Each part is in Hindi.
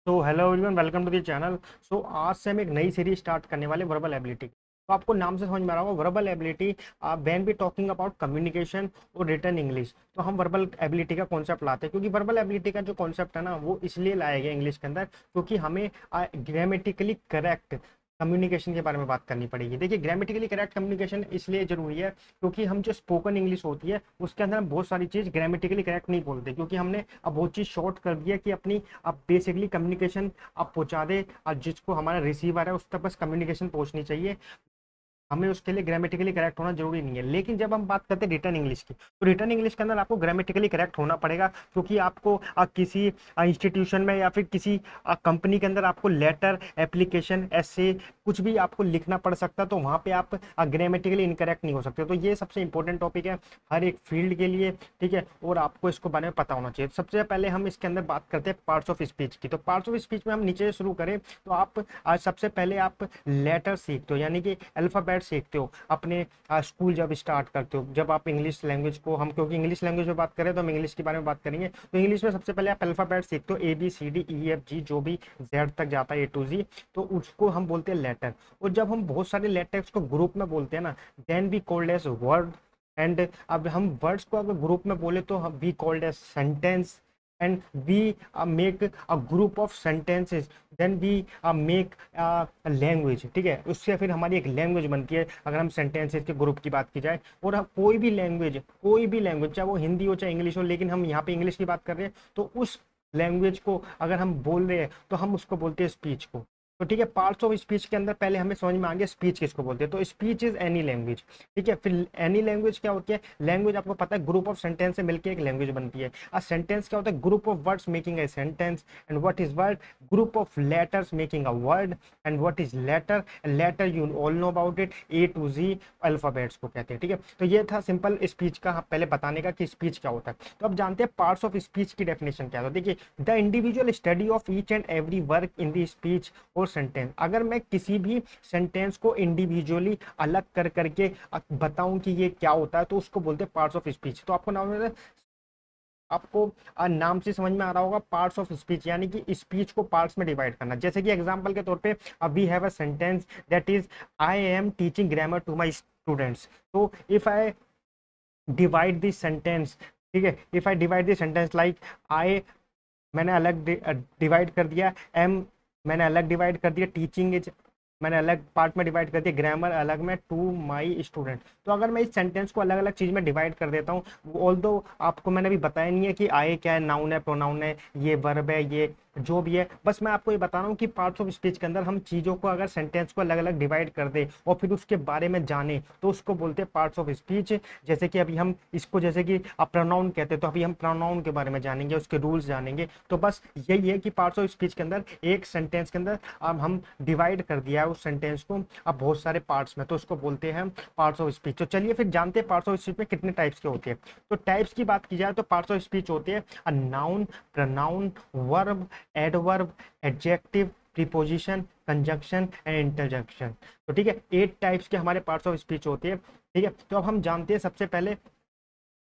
तो hello everyone, welcome to the channel. आज से हम एक नई सीरीज स्टार्ट करने वाले वर्बल एबिलिटी। तो आपको नाम से समझ में आ रहा होगा verbal ability when we talking about communication और रिटन इंग्लिश। तो हम वर्बल एबिलिटी का कॉन्सेप्ट लाते हैं क्योंकि वर्बल एबिलिटी का जो कॉन्सेप्ट है ना वो इसलिए लाया गया इंग्लिश के अंदर क्योंकि हमें ग्रामेटिकली करेक्ट कम्युनिकेशन के बारे में बात करनी पड़ेगी। देखिए, ग्रामेटिकली करेक्ट कम्युनिकेशन इसलिए जरूरी है क्योंकि हम जो स्पोकन इंग्लिश होती है उसके अंदर हम बहुत सारी चीज़ ग्रामेटिकली करेक्ट नहीं बोलते क्योंकि हमने अब बहुत चीज़ शॉर्ट कर दिया कि अपनी अब बेसिकली कम्युनिकेशन आप पहुंचा दे और जिसको हमारा रिसीवर है उस तक बस कम्युनिकेशन पहुंचनी चाहिए। हमें उसके लिए ग्रामेटिकली करेक्ट होना जरूरी नहीं है। लेकिन जब हम बात करते हैं रिटर्न इंग्लिश की, तो रिटर्न इंग्लिश के अंदर आपको ग्रामेटिकली करेक्ट होना पड़ेगा क्योंकि आपको किसी इंस्टीट्यूशन में या फिर किसी कंपनी के अंदर आपको लेटर, एप्लीकेशन, ऐसे कुछ भी आपको लिखना पड़ सकता है, तो वहाँ पे आप ग्रामेटिकली इनकरेक्ट नहीं हो सकते। तो ये सबसे इंपॉर्टेंट टॉपिक है हर एक फील्ड के लिए, ठीक है, और आपको इसको बारे में पता होना चाहिए। सबसे पहले हम इसके अंदर बात करते हैं पार्ट्स ऑफ स्पीच की। तो पार्ट्स ऑफ स्पीच में हम नीचे से शुरू करें तो आप आज सबसे पहले आप लेटर सीखते हो, यानी कि अल्फ़ाबेट सीखते हो अपने स्कूल जब स्टार्ट करते हो। जब आप इंग्लिश लैंग्वेज को, हम क्योंकि इंग्लिश लैंग्वेज में बात करें तो हम इंग्लिश के बारे में बात करेंगे, तो इंग्लिश में सबसे पहले आप अल्फ़ाबेट सीखते हो ABCDEFG, जो भी जेड तक जाता है A to Z, तो उसको हम बोलते हैं लेटर। और जब हम बहुत सारे लेटर्स को ग्रुप में बोलते हैं ना, then we called as word. And अब हम वर्ड्स को अगर ग्रुप में बोले तो हम we called as sentence. And we make a group of sentences, then we make language, ठीक है। उससे फिर हमारी एक लैंग्वेज बनती है अगर हम सेंटेंसेस के ग्रुप की बात की जाए। और कोई भी लैंग्वेज चाहे वो हिंदी हो चाहे इंग्लिश हो, लेकिन हम यहाँ पे इंग्लिश की बात कर रहे हैं तो उस लैंग्वेज को अगर हम बोल रहे हैं तो हम उसको बोलते हैं स्पीच को। तो ठीक है, पार्ट्स ऑफ स्पीच के अंदर पहले हमें समझ में आ गया स्पीच किसको बोलते हैं। तो स्पीच इज एनी लैंग्वेज, ठीक है। फिर एनी लैंग्वेज क्या होती है? लैंग्वेज आपको पता है ग्रुप ऑफ सेंटेंस से मिलकर एक लैंग्वेज बनती है। आ सेंटेंस क्या होता है? Group of words making a sentence. And what is word? Group of letters making a word. And what is letter? Letter you all know about it, A to Z alphabets को कहते हैं, ठीक है। तो ये था सिंपल स्पीच का पहले बताने का कि स्पीच क्या होता है। तो अब जानते हैं पार्ट्स ऑफ स्पीच की डेफिनेशन क्या है। तो देखिए, the individual study of each and every work in the speech और सेंटेंस। अगर मैं किसी भी सेंटेंस को इंडिविजुअली अलग कर करके बताऊं कि ये क्या होता है तो उसको बोलते हैं पार्ट्स ऑफ स्पीच। तो आपको नाम से समझ में आ रहा होगा पार्ट्स ऑफ स्पीच, यानी कि स्पीच को पार्ट्स में डिवाइड करना। जैसे कि एग्जांपल के तौर पे we have a sentence that is I am teaching grammar to my students. तो if I divide this sentence, ठीक है, if I divide this sentence like I, मैंने अलग डिवाइड कर दिया, एम मैंने अलग डिवाइड कर दिया, टीचिंग इज मैंने अलग पार्ट में डिवाइड कर दिया, ग्रामर अलग में, टू माई स्टूडेंट। तो अगर मैं इस सेंटेंस को अलग अलग चीज में डिवाइड कर देता हूँ, ऑल्दो आपको मैंने भी बताया नहीं है कि आए क्या है, नाउन है, प्रोनाउन है, ये वर्ब है, ये जो भी है, बस मैं आपको ये बता रहा हूँ कि पार्ट्स ऑफ स्पीच के अंदर हम चीजों को अगर सेंटेंस को अलग अलग डिवाइड कर दे और फिर उसके बारे में जाने तो उसको बोलते हैं पार्ट्स ऑफ स्पीच। जैसे कि अभी हम इसको, जैसे कि आप प्रोनाउन कहते हैं, तो अभी हम प्रोनाउन के बारे में जानेंगे, उसके रूल्स जानेंगे। तो बस यही है कि पार्ट्स ऑफ स्पीच के अंदर एक सेंटेंस के अंदर अब हम डिवाइड कर दिया है उस सेंटेंस को अब बहुत सारे पार्ट्स में, तो उसको बोलते हैं पार्ट्स ऑफ स्पीच। तो चलिए फिर जानते हैं पार्ट्स ऑफ स्पीच में कितने टाइप्स के होते हैं। तो टाइप्स की बात की जाए तो पार्ट्स ऑफ स्पीच होते हैं a noun, pronoun, verb, adverb, adjective, preposition, conjunction and interjection. तो ठीक है, 8 टाइप्स के हमारे पार्ट्स ऑफ स्पीच होते हैं, ठीक है। तो अब हम जानते हैं सबसे पहले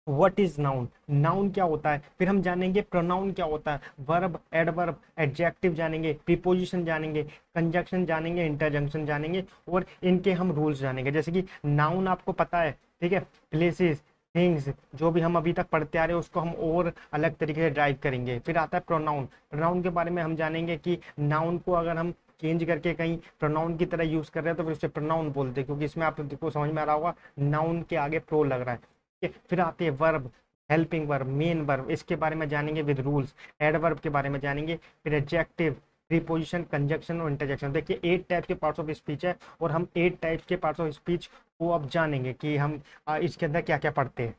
व्हाट इज नाउन, नाउन क्या होता है, फिर हम जानेंगे प्रोनाउन क्या होता है, वर्ब, एडवर्ब, एडजेक्टिव जानेंगे, प्रीपोजिशन जानेंगे, कंजंक्शन जानेंगे, इंटरजेक्शन जानेंगे और इनके हम रूल्स जानेंगे। जैसे कि नाउन आपको पता है, ठीक है, प्लेसेस, थिंग्स, जो भी हम अभी तक पढ़ते आ रहे हैं उसको हम और अलग तरीके से ड्राइव करेंगे। फिर आता है प्रोनाउन, प्रोनाउन के बारे में हम जानेंगे कि नाउन को अगर हम चेंज करके कहीं प्रोनाउन की तरह यूज कर रहे हैं तो फिर उसे प्रोनाउन बोलते हैं, क्योंकि इसमें आपको समझ में आ रहा होगा नाउन के आगे प्रो लग रहा है, ठीक है। फिर आते हैं verb, helping verb, main verb, इसके बारे में जानेंगे विद रूल्स। एडवर्ब के बारे में जानेंगे, फिर एडजेक्टिव, प्रीपोजिशन, कंजक्शन और इंटरजेक्शन। देखिए 8 टाइप के पार्ट्स ऑफ स्पीच है और हम 8 टाइप्स के पार्ट्स ऑफ स्पीच को अब जानेंगे कि हम इसके अंदर क्या क्या पढ़ते हैं।